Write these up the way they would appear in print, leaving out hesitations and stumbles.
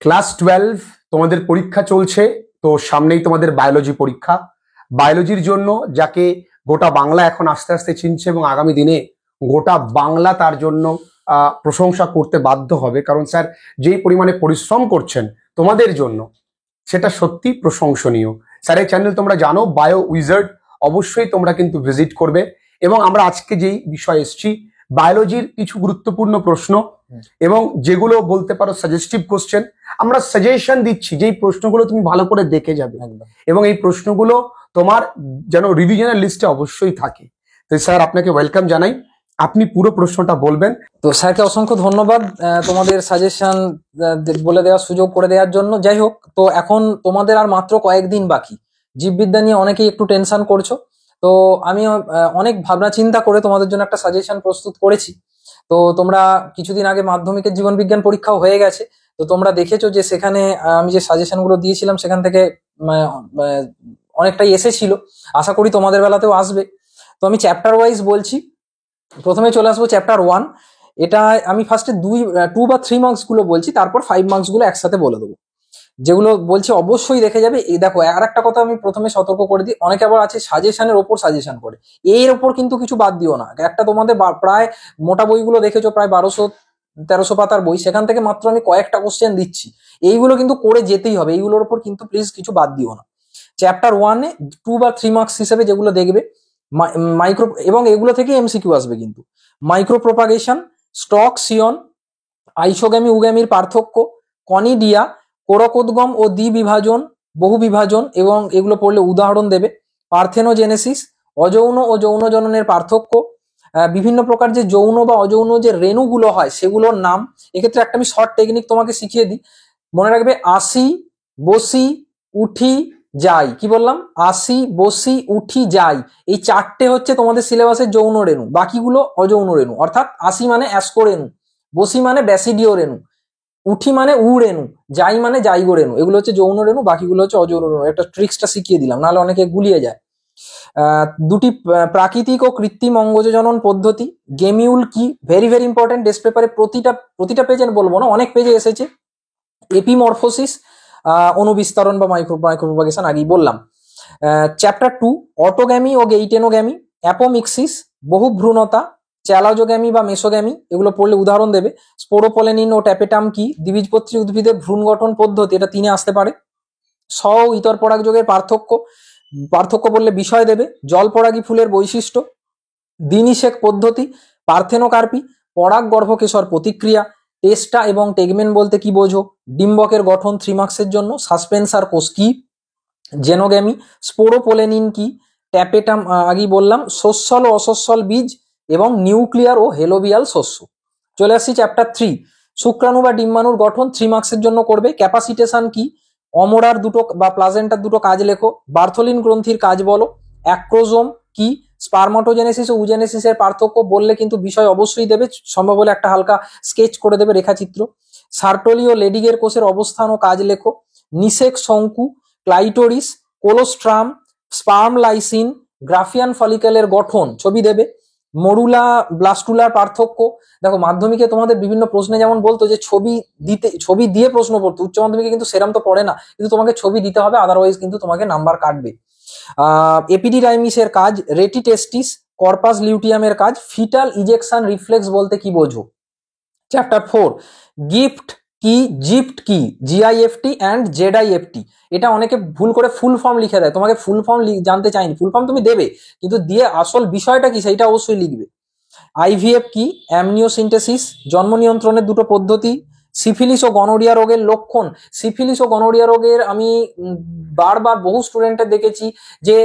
Class 12 তোমাদের পরীক্ষা চলছে, তো সামনেই তোমাদের বায়োলজি পরীক্ষা। বায়োলজির জন্য যাকে গোটা বাংলা এখন আস্তে আস্তে চিনছে এবং আগামী দিনে গোটা বাংলা তার জন্য প্রশংসা করতে বাধ্য হবে, কারণ স্যার যেই পরিমাণে পরিশ্রম করছেন তোমাদের জন্য সেটা সত্যি প্রশংসনীয়। স্যারের চ্যানেল তোমরা জানো, বায়ো উইজার্ড, অবশ্যই তোমরা কিন্তু ভিজিট করবে। এবং আমরা আজকে যেই বিষয় এসেছি, বায়োলজির কিছু গুরুত্বপূর্ণ প্রশ্ন এবং যেগুলো বলতে পারো সাজেস্টিভ কোশ্চেন, আমরা সাজেশন দিচ্ছি যেই প্রশ্নগুলো তুমি ভালো করে দেখে যাবে এবং এই প্রশ্নগুলো তোমার যেন রিভিশনের লিস্টে অবশ্যই থাকে। তো স্যার আপনাকে ওয়েলকাম জানাই, আপনি পুরো প্রশ্নটা বলবেন। তো স্যারকে অসংখ্য ধন্যবাদ তোমাদের সাজেশন বলে দেওয়ার সুযোগ করে দেওয়ার জন্য। যাই হোক, তো এখন তোমাদের আর মাত্র কয়েকদিন বাকি। জীববিদ্যা নিয়ে অনেকেই একটু টেনশন করছো, তো আমি অনেক ভাবনা চিন্তা করে তোমাদের জন্য একটা সাজেশন প্রস্তুত করেছি। তো তোমরা কিছুদিন আগে মাধ্যমিকের জীবন বিজ্ঞান পরীক্ষাও হয়ে গেছে, তো তোমরা দেখেছো যে সেখানে আমি যে সাজেশন গুলো দিয়েছিলাম সেখান থেকে অনেকটাই এসেছিল। আশা করি তোমাদের বেলাতেও আসবে। তো আমি চ্যাপ্টার ওয়াইজ বলছি। প্রথমে চলে আসবো চ্যাপ্টার 1। এটা আমি ফার্স্টে 2 বা 3 মার্কস গুলো বলছি, তারপর 5 মার্কস গুলো একসাথে বলে দেবো। যেগুলো বলছি অবশ্যই দেখে যাবে। এই দেখো, আর একটা কথা আমি প্রথমে সতর্ক করে দিই, অনেকে আবার আছে সাজেশনের ওপর সাজেশন করে, এর ওপর কিন্তু কিছু বাদ দিও না। একটা তোমাদের প্রায় মোটা বইগুলো দেখেছো, প্রায় 1200-1300 পাতার বই, সেখান থেকে মাত্র আমি কয়েকটা কোশ্চেন দিচ্ছি। এইগুলো কিন্তু করে যেতেই হবে, এইগুলোর ওপর কিন্তু প্লিজ কিছু বাদ দিও না। চ্যাপ্টার 1-এ 2 বা 3 মার্কস হিসেবে যেগুলো দেখবে মাইক্রো, এবং এগুলো থেকে এমসিকিউ আসবে কিন্তু। মাইক্রো প্রপাগেশন, স্টক সিয়ন, আইসোগ্যামি উগ্যামির পার্থক্য, কনিডিয়া, কোরকোদ্গম ও দ্বিবিভাজন, বহু বিভাজন, এবং এগুলো পড়লে উদাহরণ দেবে। পার্থেনোজেনেসিস, অযৌন ও যৌন জননের পার্থক্য, বিভিন্ন প্রকার যে যৌন বা অযৌন যে রেণুগুলো হয় সেগুলোর নাম। এক্ষেত্রে একটা আমি শর্ট টেকনিক তোমাকে শিখিয়ে দিই, মনে রাখবে। আসি, বসি, উঠি, যাই। কি বললাম? আসি, বসি, উঠি, যাই। এই 4টে হচ্ছে তোমাদের সিলেবাসের যৌন রেণু, বাকিগুলো অযৌন রেণু। অর্থাৎ আসি মানে অ্যাস্কো রেণু, বসি মানে ব্যাসিডিও রেণু, উঠি মানে উ রেণু, যাই মানে জাইগো রেণু। এগুলো হচ্ছে যৌন রেণু, বাকিগুলো হচ্ছে অযৌন রেণু। একটা ট্রিক্সটা শিখিয়ে দিলাম, নাহলে অনেকে গুলিয়ে যায়। দুটি প্রাকৃতিক ও কৃত্রিম অঙ্গজনন পদ্ধতি। গেমিউল কি? Very very important. টেস্ট পেপারে প্রতিটা পেজে বলবো না, অনেক পেজে এসেছে। এপিমরফোসিস, অনুবিস্তরণ বা মাইক্রোপ্রোপাগেশন আগেই বললাম। চ্যাপ্টার 2, অটোগ্যামি ও গেইটেনোগ্যামি, অ্যাপোমিক্সিস, বহুভ্রূণতা, চ্যালাজোগ্যামি বা মেসোগ্যামি, এগুলো পড়লে উদাহরণ দেবে। স্পোরোপোলেনিন ও ট্যাপেটাম কি? দ্বিবীজপত্রী উদ্ভিদের ভ্রূণ গঠন পদ্ধতি, এটা 3-এ আসতে পারে। ও ইতর পরাগযোগের পার্থক্য বললে বিষয় দেবে। জল পরাগী ফুলের বৈশিষ্ট্য, দিনিশেক পদ্ধতি, পার্থেনোকার্পি, পরাগ গর্ভকেশর প্রতিক্রিয়া, টেস্টা এবং টেগমেন বলতে কি বোঝো, ডিম্বকের গঠন 3 মার্কসের জন্য, সাসপেন্সার কোষ কি, জেনোগ্যামি, স্পোরোপোলেনিন কি, ট্যাপেটাম আগেই বললাম, শস্যল ও অশস্যল বীজ, এবং নিউক্লিয়ার ও হেলোবিয়াল শস্য। চলে আসছি চ্যাপ্টার 3, শুক্রাণু বা ডিম্বাণুর গঠন 3 মার্কসের জন্য করবে। ক্যাপাসিটেশন কি, অমরার দুটো বা প্লাজেন্টার দুটো কাজ লেখো, বার্থোলিন গ্রন্থির কাজ বলো, অ্যাক্রোজোম কি, স্পারমাটোজেনেসিস ও উজেনেসিসের পার্থক্য বললে কিন্তু বিষয় অবশ্যই দেবে, সম্ভব হলে একটা হালকা স্কেচ করে দেবে, রেখাচিত্র। সার্টোলি ও লেডিগের কোষের অবস্থান ও কাজ লেখো, নিষেক শঙ্কু, clitoris, colostrum, sperm lysin, Graafian ফলিকেলের গঠন ছবি দেবে। মরুলা ব্লাস্টুলার পার্থক্য। দেখো, মাধ্যমিকে তোমাদের বিভিন্ন প্রশ্নে যেমন বলতো যে ছবি দিয়ে প্রশ্ন পড়তো, উচ্চ মাধ্যমিকে কিন্তু সেরাম তো পড়ে না, কিন্তু তোমাকে ছবি দিতে হবে, আদারওয়াইজ কিন্তু তোমাকে নাম্বার কাটবে। এপিডিডাইমিসের কাজ, রেটিটেস্টিস, কর্পাস লিউটিয়ামের কাজ, ফিটাল ইজেকশন রিফ্লেক্স বলতে কি বোঝো। চ্যাপ্টার 4, গিফট কি, জিফট কি, জিআইএফটি অ্যান্ড জেডআইএফটি। এটা অনেকে ভুল করে ফুল ফর্ম লিখে দেয়, তোমাকে ফুল ফর্ম জানতে চাইনি, ফুল ফর্ম তুমি দেবে, কিন্তু দিয়ে আসল বিষয়টা কি সেইটা অবশ্যই লিখবে। আইভিএফ কি, অ্যামনিওসিন্থেসিস, জন্ম নিয়ন্ত্রণের দুটো পদ্ধতি, সিফিলিস ও গনোরিয়া রোগের লক্ষণ। সিফিলিস ও গনোরিয়া রোগের আমি বারবার বহু স্টুডেন্টের দেখেছি যে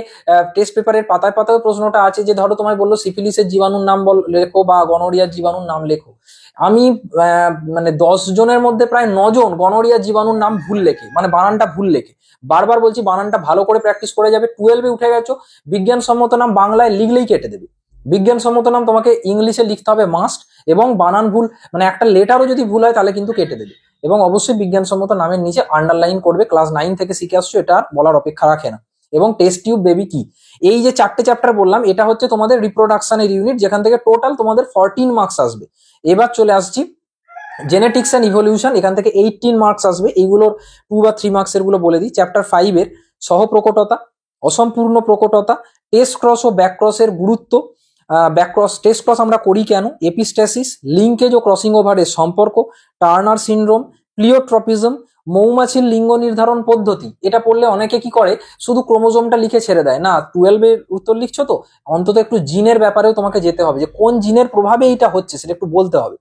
টেস্ট পেপারের পাতায় পাতায় প্রশ্নটা আছে যে ধরো তোমায় বললো সিফিলিসের জীবাণুর নাম লেখো বা গনোরিয়ার জীবাণুর নাম লেখো, আমি মানে 10 জনের মধ্যে প্রায় 9 জন গনোরিয়া জীবাণুর নাম ভুল লেখে, মানে বানানটা ভুল লেখে। বারবার বলছি বানানটা ভালো করে প্র্যাকটিস করে যাবে। 12-এ উঠে গেছো, বিজ্ঞানসম্মত নাম বাংলায় লিখলেই কেটে দেবে, বিজ্ঞানসম্মত নাম তোমাকে ইংলিশে লিখতে হবে মাস্ট, এবং বানান ভুল মানে একটা লেটারও যদি ভুল হয় তাহলে কিন্তু কেটে দেবে। এবং অবশ্যই বিজ্ঞানসম্মত নামের নিচে আন্ডারলাইন করবে, ক্লাস 9 থেকে শিখে আসছো, এটা বলার অপেক্ষা রাখে না। এবং টেস্ট টিউব বেবি কি, এই যে 4টে চ্যাপ্টার বললাম, এটা হচ্ছে তোমাদের রিপ্রোডাকশনের ইউনিট, যেখান থেকে টোটাল তোমাদের 14 মার্কস আসবে। এবার চলে আসছি জেনেটিক্স অ্যান্ড ইভলিউশন, এখান থেকে 18 মার্কস আসবে, এইগুলোর 2 বা 3 মার্কসের গুলো বলে দিই। চ্যাপ্টার 5 এর সহপ্রকটতা, অসম্পূর্ণ প্রকটতা, টেস্ট ক্রস ও ব্যাকক্রসের গুরুত্ব, ব্যাকক্রস টেস্ট ক্রস আমরা করি কেন, এপিস্ট্যাসিস, লিঙ্কেজ ও ক্রসিং ওভারের সম্পর্ক, টার্নার সিনড্রোম, প্লিওট্রপিজম, মৌমাছির লিঙ্গ নির্ধারণ পদ্ধতি। এটা পড়লে অনেকে কি করে, শুধু ক্রোমোজোমটা লিখে ছেড়ে দেয়, না 12 এর উত্তর লিখছো তো অন্তত একটু জিনের ব্যাপারেও তোমাকে যেতে হবে, যে কোন জিনের প্রভাবে এইটা হচ্ছে সেটা একটু বলতে হবে।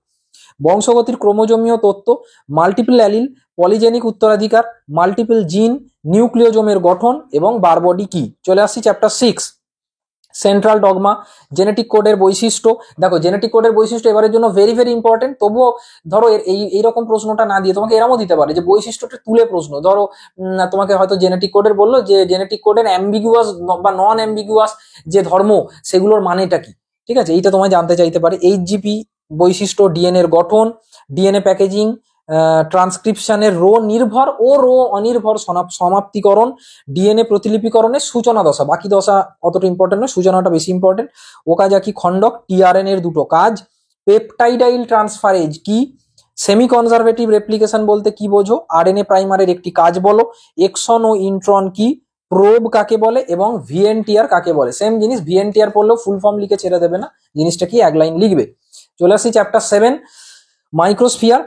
বংশগতির ক্রোমোজোমীয় তত্ত্ব, মাল্টিপল অ্যালিল, পলিজেনিক উত্তরাধিকার, মাল্টিপল জিন, নিউক্লিওজোমের গঠন এবং বারবডি কি। চলে আসছি চ্যাপ্টার 6, সেন্ট্রাল ডগমা, জেনেটিক কোডের বৈশিষ্ট্য। দেখো জেনেটিক কোডের বৈশিষ্ট্য এবারের জন্য ভেরি ভেরি ইম্পর্টেন্ট, তবুও ধরো এইরকম প্রশ্নটা না দিয়ে তোমাকে এরমও দিতে পারে যে বৈশিষ্ট্যটা তুলে প্রশ্ন। ধরো তোমাকে হয়তো জেনেটিক কোডের বললো যে জেনেটিক কোডের অ্যাম্বিগুয়াস বা নন অ্যাম্বিগুয়াস যে ধর্ম সেগুলোর মানেটা কি, ঠিক আছে, এইটা তোমায় জানতে চাইতে পারে। এইচজিপি বৈশিষ্ট্য, ডিএনএর গঠন, ডিএনএ প্যাকেজিং, ট্রান্সক্রিপশনের রো নির্ভর ও রো অনির্ভর সমাপ্তিকরণ, ডিএনএ প্রতিলিপিকরণের সূচনা দশা, বাকি দশা অতটা ইম্পর্টেন্ট নয়, সূচনাটা বেশি ইম্পর্টেন্ট। ওকাজাকি খণ্ডক, টিআরএন এর দুটো কাজ, পেপটাইডাইল ট্রান্সফারেজ কি, সেমি কনজারভেটিভ রেপ্লিকেশন বলতে কি বোঝো, আরএনএ প্রাইমারের একটি কাজ বলো, এক্সন ও ইন্ট্রন কি, প্রোব কাকে বলে এবং ভিএনটিআর কাকে বলে। সেম জিনিস, ভিএনটিআর পড়লেও ফুল ফর্ম লিখে ছেড়ে দেবে না, জিনিসটা কি এক লাইন লিখবে। চলে আসি চ্যাপ্টার 7, মাইক্রোস্ফিয়ার,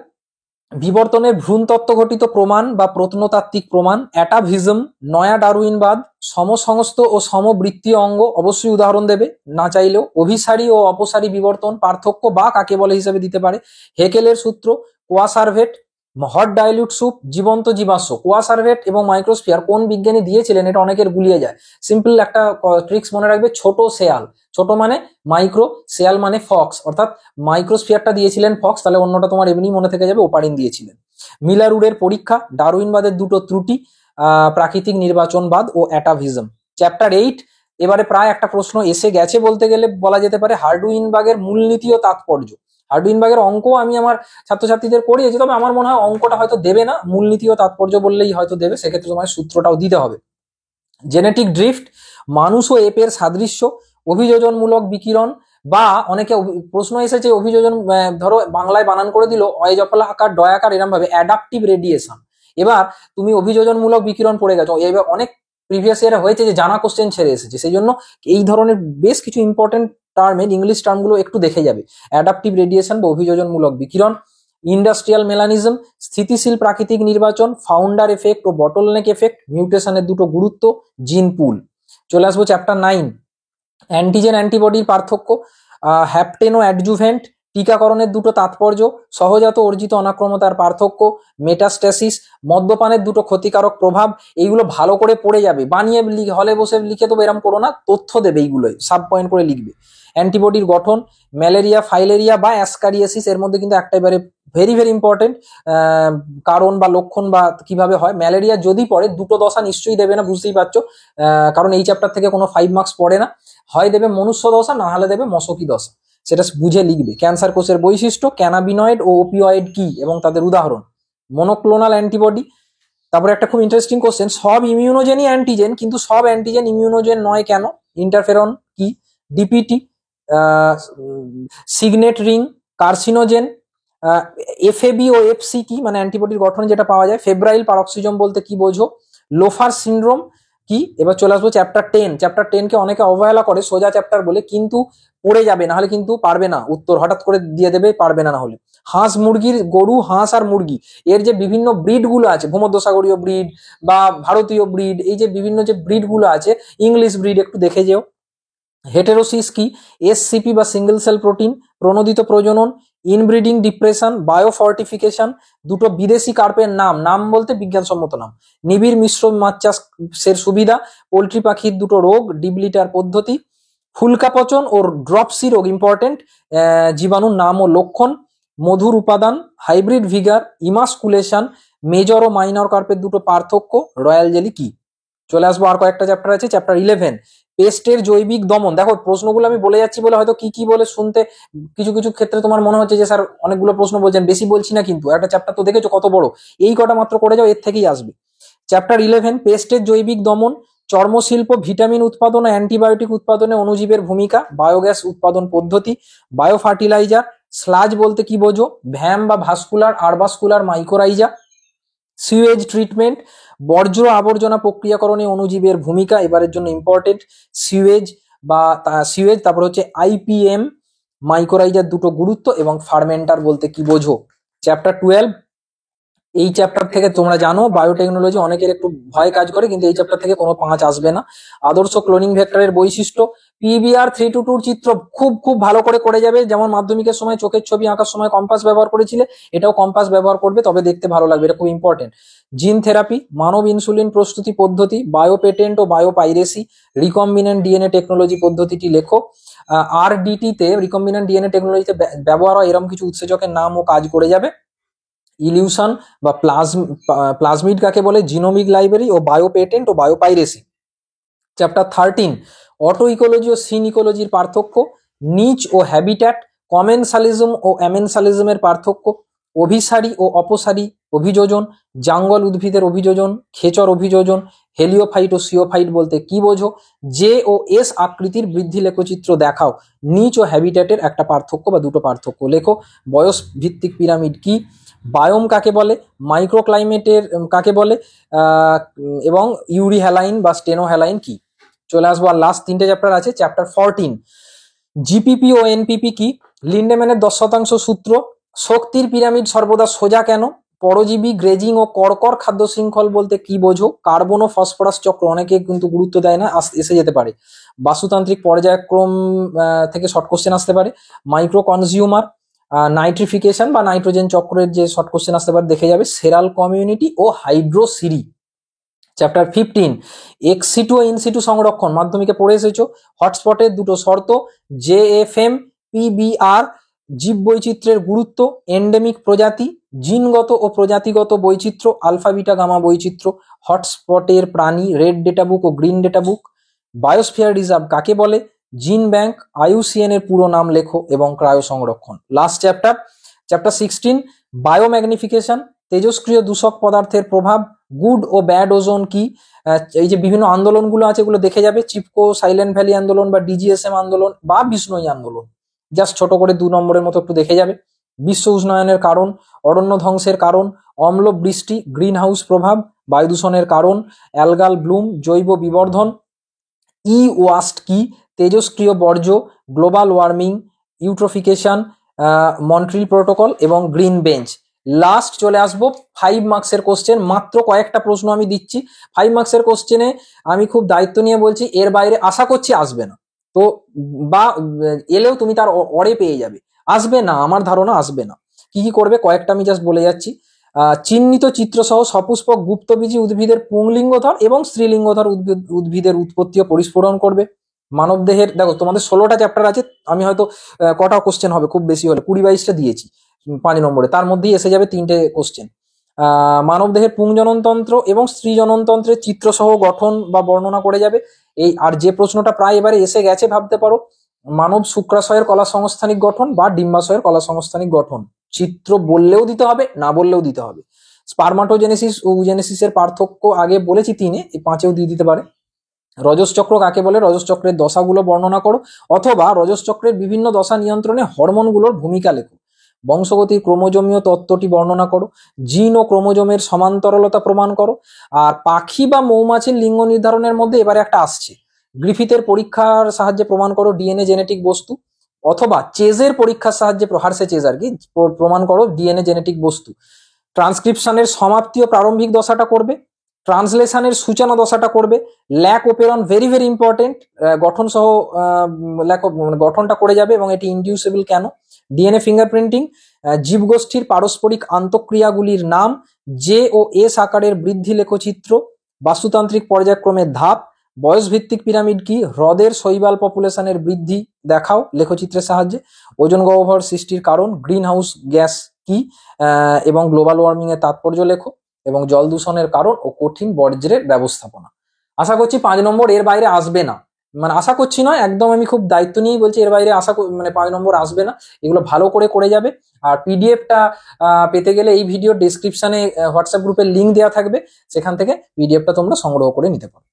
বিবর্তনের ভ্রূণতত্ত্ব ঘটিত প্রমাণ বা প্রত্নতাত্ত্বিক প্রমাণ, অ্যাটাভিজম, নয়া ডারউইনবাদ, সমসংস্থ ও সমবৃত্তীয় অঙ্গ, অবশ্যই উদাহরণ দেবে না চাইলেও, অভিসারী ও অপসারী বিবর্তন, পার্থক্য বা কাকে বলে হিসেবে দিতে পারে, হেকেলের সূত্র, কোয়াসার্ভেট, হট ডাইলিউট স্যুপ, জীবন্ত জীবাশ্ম। কোয়াসার্ভেট এবং মাইক্রোস্ফিয়ার কোন বিজ্ঞানী দিয়েছিলেন এটা অনেকের গুলিয়ে যায়। সিম্পল একটা ট্রিক্স মনে রাখবে, ছোট শেয়াল, ছোট মানে মাইক্রো, শেয়াল মানে ফক্স, অর্থাৎ মাইক্রোস্ফিয়ারটা দিয়েছিলেন ফক্স, তাহলে অন্যটা তোমার এমনি মনে থেকে যাবে, ওপারিন দিয়েছিলেন। মিলারুডের পরীক্ষা, ডারউইনবাদের দুটো ত্রুটি, প্রাকৃতিক নির্বাচনবাদ ও অ্যাটাভিজম। চ্যাপ্টার 8, এবারে প্রায় একটা প্রশ্ন এসে গেছে বলতে গেলে বলা যেতে পারে, হার্ডউইনবার্গের মূলনীতি ও তাৎপর্য। হার্ডউইনবার্গের অঙ্ক আমি আমার ছাত্রছাত্রীদের করিয়েছি, তবে আমার মনে হয় অঙ্কটা হয়তো দেবে না, মূলনীতি ও তাৎপর্য বললেই হয়তো দেবে, সেক্ষেত্রে তোমার সূত্রটাও দিতে হবে। জেনেটিক ড্রিফট, মানুষ ও এপের সাদৃশ্য, অভিযোজনমূলক বিকিরণ, বা অনেকে প্রশ্ন এসেছে অভিযোজন, ধরো বাংলায় বানান করে দিল অয়জফলা আকার ডয়াকার এরম ভাবে, অ্যাডাপটিভ রেডিয়েশন। এবার তুমি অভিযোজনমূলক বিকিরণ পড়ে গেছো, এবার অনেক প্রিভিয়াস ইয়ারে হয়েছে যে জানা কোশ্চেন ছেড়ে এসেছে, সেই জন্য এই ধরনের বেশ কিছু ইম্পর্টেন্ট টার্মের ইংলিশ টার্মগুলো একটু দেখে যাবে। অ্যাডাপটিভ রেডিয়েশন বা অভিযোজনমূলক বিকিরণ, ইন্ডাস্ট্রিয়াল মেলানিজম, স্থিতিশীল প্রাকৃতিক নির্বাচন, ফাউন্ডার এফেক্ট ও বটলনেক এফেক্ট, মিউটেশনের দুটো গুরুত্ব, জিন পুল। চলে আসবো চ্যাপ্টার 9, অ্যান্টিজেন অ্যান্টিবডির পার্থক্য, হ্যাপটেন ও অ্যাডজুভেন্ট, টিকাকরণের দুটো তাৎপর্য, সহজাত অর্জিত অনাক্রমতার পার্থক্য, মেটাস্ট্যাসিস, মদ্যপানের দুটো ক্ষতিকারক প্রভাব। এইগুলো ভালো করে পড়ে যাবে, বানিয়ে হলে বসে লিখে দেবো এরম করো না, তথ্য দেবে, এইগুলোই সাব পয়েন্ট করে লিখবে। অ্যান্টিবডির গঠন, ম্যালেরিয়া, ফাইলেরিয়া বা অ্যাসকারিয়াসিস, এর মধ্যে কিন্তু একটা এবারে ভেরি ভেরি ইম্পর্টেন্ট কারণ বা লক্ষণ বা কিভাবে হয়। ম্যালেরিয়া যদি পড়ে, দুটো দশা নিশ্চয়ই দেবে না, বুঝতেই পারছো, কারণ এই চ্যাপ্টার থেকে কোনো 5 মার্কস পড়ে না, হয় দেবে মনুষ্য দশা, না হলে দেবে মশকি দশা, সেটা বুঝে লিখবে। ক্যান্সার কোষের বৈশিষ্ট্য, ক্যানাবিনয়েড ও ওপিওয়েড কি এবং তাদের উদাহরণ, মনোক্লোনাল অ্যান্টিবডি। তারপরে একটা খুব ইন্টারেস্টিং কোশ্চেন, সব ইমিউনোজেনই অ্যান্টিজেন, কিন্তু সব অ্যান্টিজেন ইমিউনোজেন নয় কেন? ইন্টারফেরন কি, DPT, signet ring, carcinogen, FAB ও এফসি কি, মানে অ্যান্টিবডির গঠন যেটা পাওয়া যায়। ফেব্রাইল পারক্সিজম বলতে কি বোঝো, লোফার সিনড্রোম কি। এবার চলে আসবো চ্যাপ্টার 10। চ্যাপ্টার 10 কে অনেকে অবহেলা করে সোজা চ্যাপ্টার বলে, কিন্তু পড়ে যাবে, না হলে কিন্তু পারবে না, উত্তর হঠাৎ করে দিয়ে দেবে, পারবে না হলে। হাঁস মুরগির, গরু, হাঁস আর মুরগি এর যে বিভিন্ন ব্রিড গুলো আছে, ভূমধ্যসাগরীয় ব্রিড বা ভারতীয় ব্রিড, এই যে বিভিন্ন যে ব্রিড গুলো আছে, ইংলিশ ব্রিড একটু দেখে যেও। হেটেরোসিস কি, এসসিপি বা সিঙ্গেল সেল প্রোটিন, প্রণোদিত প্রজনন, ইনব্রিডিং ডিপ্রেশন, বায়োফর্টিফিকেশন, দুটো বিদেশি কার্পের নাম বলতে বিজ্ঞানসম্মত নাম, নিবিড় মিশ্র মাছ চাষের সুবিধা, পোল্ট্রি পাখির দুটো রোগ, ডিবলিটার পদ্ধতি, ফুলকা পচন ও ড্রপসি রোগ ইম্পর্টেন্ট, জীবাণুর নাম ও লক্ষণ, মধুর উপাদান, হাইব্রিড ভিগার, ইমাসকুলেশন, মেজর ও মাইনর কার্পের দুটো পার্থক্য, রয়্যাল জেলি কি। চলে আসবো, আর কয়েকটা চ্যাপ্টার আছে। চ্যাপ্টার 11, পেস্টের জৈবিক দমন। দেখো প্রশ্নগুলো আমি বলে যাচ্ছি বলে হয়তো কি বলে শুনতে কিছু কিছু ক্ষেত্রে তোমার মনে হচ্ছে যে স্যার অনেকগুলো প্রশ্ন বলছেন, বেশি বলছি না, কিন্তু একটা চ্যাপ্টার তো দেখেছো কত বড়, এই কটা মাত্র করে যাও, এর থেকেই আসবে। চ্যাপ্টার 11, পেস্টের জৈবিক দমন, চর্মশিল্প, ভিটামিন উৎপাদন ও অ্যান্টিবায়োটিক উৎপাদনে অণুজীবের ভূমিকা, বায়োগ্যাস উৎপাদন পদ্ধতি, বায়ো ফার্টিলাইজার, স্লাজ বলতে কি বোঝো? ভ্যাম বা ভাস্কুলার আরবাসকুলার মাইকোরাইজা। সিওয়েজ ট্রিটমেন্ট, বর্জ্য আবর্জনা প্রক্রিয়াকরণে অণুজীবের ভূমিকা এবারের জন্য ইম্পর্টেন্ট। সিওয়েজ সিওয়েজ, তারপর হচ্ছে আইপিএম, মাইকোরাইজার দুটো গুরুত্ব, এবং ফার্মেন্টার বলতে কি বোঝো। চ্যাপ্টার 12, এই চ্যাপ্টার থেকে তোমরা জানো বায়োটেকনোলজি অনেকের একটু ভয় কাজ করে, কিন্তু এই চ্যাপ্টার থেকে কোনো 5 আসবে না। আদর্শ ক্লোনিং ভেক্টরের বৈশিষ্ট্য, পিবিআর 322 চিত্র খুব খুব ভালো করে যাবে। যেমন মাধ্যমিকের সময় চোখের ছবি আঁকার সময় কম্পাস ব্যবহার করেছিলে, এটাও কম্পাস ব্যবহার করবে, তবে দেখতে ভালো লাগবে, এটা খুব ইম্পর্টেন্ট। জিন থেরাপি, মানব ইনসুলিন প্রস্তুতি পদ্ধতি, বায়োপেটেন্ট ও বায়োপাইরেসি, রিকম্বিনেন্ট ডিএনএ টেকনোলজি পদ্ধতিটি লেখো। আরডিটি তে, রিকম্বিনেন্ট ডিএনএ টেকনোলজিতে ব্যবহার হয় এরকম কিছু উৎসেচকের নাম ও কাজ করে যাবে। ইলিউশন বা প্লাজমিড কাকে বলে, জিনোমিক লাইব্রেরি ও বায়োপেটেন্ট ও বায়োপাইরেসি। চ্যাপ্টার 13, অটো ইকোলজি ও সিন ইকোলজির পার্থক্য, নিচ ও হ্যাবিট্যাট, কমেনসালিজম ও অ্যামেনসালিজমের পার্থক্য, অভিসারী ও অপসারী অভিযোজন, জাঙ্গল উদ্ভিদের অভিযোজন, খেচর অভিযোজন, হেলিওফাইট ও সিওফাইট বলতে কি বোঝো, জে ও এস আকৃতির বৃদ্ধি লেখচিত্র দেখাও, নিচ ও হ্যাবিট্যাটের একটা পার্থক্য বা দুটো পার্থক্য লেখো। বয়স ভিত্তিক পিরামিড কি, বায়োম কাকে বলে, মাইক্রোক্লাইমেটের কাকে বলে, এবং ইউরি হ্যালাইন বা স্টেনো হ্যালাইন কি। চলে আসবো আর লাস্ট 3টে চ্যাপ্টার আছে। চ্যাপ্টার 14, জিপিপি ও এনপিপি কি, লিন্ডেম্যানের 10% সূত্র, শক্তির পিরামিড সর্বদা সোজা কেন, পরজীবী গ্রেজিং ও কর্কর খাদ্য শৃঙ্খল বলতে কি বোঝো, কার্বন ও ফসফরাস চক্র অনেকে কিন্তু গুরুত্ব দেয় না, এসে যেতে পারে। বাস্তুতান্ত্রিক পর্যায়ক্রম থেকে শর্ট কোশ্চেন আসতে পারে। মাইক্রো কনজিউমার, নাইট্রিফিকেশন বা নাইট্রোজেন চক্রের যে শর্ট কোশ্চেন আসতে পারে দেখে যাবে। সেরাল কমিউনিটি ও হাইড্রোসিরি। চ্যাপ্টার 15, এক্সিটু ও ইনসিটু সংরক্ষণ, মাধ্যমিকে পড়ে এসেছো। হটস্পটের দুটো শর্ত, জেএফএম, পিবিআর, জীববৈচিত্র্যের গুরুত্ব, এন্ডেমিক প্রজাতি, জিনগত ও প্রজাতিগত বৈচিত্র্য, আলফা বিটা গামা বৈচিত্র্য, হটস্পটের প্রাণী, রেড ডেটা বুক ও green data book. Biosphere reserve কাকে বলে, জিন ব্যাংক, আইইউসিএন এর পুরো নাম লেখো, এবং ক্রায়ো সংরক্ষণ। লাস্ট চ্যাপ্টার, চ্যাপ্টার 16, বায়োম্যাগনিফিকেশন, তেজস্ক্রিয় দূষক পদার্থের প্রভাব, গুড ও ব্যাড ওজোন কি। এই যে বিভিন্ন আন্দোলনগুলো আছে এগুলো দেখে যাবে, চিপকো সাইলেন্ট ভ্যালি আন্দোলন বা ডিজিএসএম আন্দোলন বা বিষ্ণুই আন্দোলন, জাস্ট ছোট করে 2 নম্বরের মতো একটু দেখে যাবে। বিশ্ব উষ্ণায়নের কারণ, অরণ্য ধ্বংসের কারণ, অম্ল বৃষ্টি, গ্রিন হাউস প্রভাব, বায়ু দূষণের কারণ, অ্যালগাল ব্লুম, জৈব বিবর্ধন। ই ওয়াস্ট কি, তেজস্ক্রিয় বর্জ্য, global warming, eutrophication, Montreal protocol এবং গ্রিন বেঞ্চ। লাস্ট চলে আসবো 5 মার্কসের কোশ্চেন, মাত্র কয়েকটা প্রশ্ন আমি দিচ্ছি। 5 মার্কসের কোশ্চেনে আমি খুব দায়িত্ব নিয়ে বলছি, এর বাইরে আশা করছি আসবে না, তো বা এলেও তুমি তার অরে পেয়ে যাবে, আসবে না, আমার ধারণা আসবে না। কি কি করবে কয়েকটা আমি জাস্ট বলে যাচ্ছি। চিহ্নিত চিত্রসহ সপুষ্পক গুপ্তবীজী উদ্ভিদের পুংলিঙ্গধর এবং স্ত্রীলিঙ্গধর উদ্ভিদের উৎপত্তি ও পরিস্ফুরণ করবে। মানবদেহের, দেখো তোমাদের 16টা চ্যাপ্টার আছে, আমি হয়তো কটা কোশ্চেন হবে খুব বেশি হলে 20-22টা দিয়েছি 5 নম্বরে, তার মধ্যেই এসে যাবে 3টে কোশ্চেন। মানবদেহের পুংজননতন্ত্র এবং স্ত্রী জননতন্ত্রের চিত্রসহ গঠন বা বর্ণনা করে যাবে। এই আর যে প্রশ্নটা প্রায় এবারে এসে গেছে ভাবতে পারো, মানব শুক্রাশয়ের কলা সংস্থানিক গঠন বা ডিম্বাশয়ের কলা সংস্থানিক গঠন, চিত্র বললেও দিতে হবে, না বললেও দিতে হবে। স্পারমাটোজেনেসিস ও উজেনেসিসের পার্থক্য আগে বলেছি 3-এ, এই 5-এও দিয়ে দিতে পারে। রজস চক্র কাকে বলে, রজস চক্রের দশাগুলো বর্ণনা করো, অথবা রজস চক্রের বিভিন্ন দশা নিয়ন্ত্রণে হরমোনগুলোর ভূমিকা লেখো। বংশগতির ক্রোমোজোমীয় তত্ত্বটি বর্ণনা করো, জিন ও ক্রোমোজোমের সমান্তরালতা প্রমাণ করো। আর পাখি বা মৌমাছির লিঙ্গ নির্ধারণের মধ্যে এবারে একটা আসছে, গ্রিফিথের পরীক্ষার সাহায্যে প্রমাণ করো ডিএনএ জেনেটিক বস্তু, অথবা চেজের পরীক্ষার সাহায্যে, হার্সে চেজ আর কি, প্রমাণ করো ডিএনএ জেনেটিক বস্তু। ট্রান্সক্রিপশনের সমাপ্তি ও প্রারম্ভিক দশাটা করবে, ট্রান্সলেশনের সূচনা দশাটা করবে। Lac operon very very important, গঠন সহ গঠনটা করে যাবে, এবং এটি ইনডিউসেবল কেন। ডিএনএ ফিঙ্গারপ্রিন্টিং, জীবগোষ্ঠীর পারস্পরিক আন্তঃক্রিয়াগুলির নাম, জে ও এস আকারের বৃদ্ধি লেখচিত্র, বাস্তুতান্ত্রিক পর্যায়ক্রমের ধাপ। বয়স ভিত্তিক পিরামিড কি, হ্রদের শৈবাল পপুলেশনের বৃদ্ধি দেখাও লেখচিত্রের সাহায্যে। ওজন গহ্বর সৃষ্টির কারণ, গ্রিন হাউস গ্যাস কি, এবং গ্লোবাল ওয়ার্মিং এর তাৎপর্য লেখো, এবং জল দূষণের কারণ ও কঠিন বর্জ্যের ব্যবস্থাপনা। আশা করছি 5 নম্বর এর বাইরে আসবে না, মানে আশা করছি নয়, একদম আমি খুব দায়িত্ব নিয়েই বলছি, এর বাইরে মানে 5 নম্বর আসবে না। এগুলো ভালো করে যাবে। আর পিডিএফটা পেতে গেলে এই ভিডিও ডেসক্রিপশনে হোয়াটসঅ্যাপ গ্রুপের লিঙ্ক দেওয়া থাকবে, সেখান থেকে পিডিএফটা তোমরা সংগ্রহ করে নিতে পারো।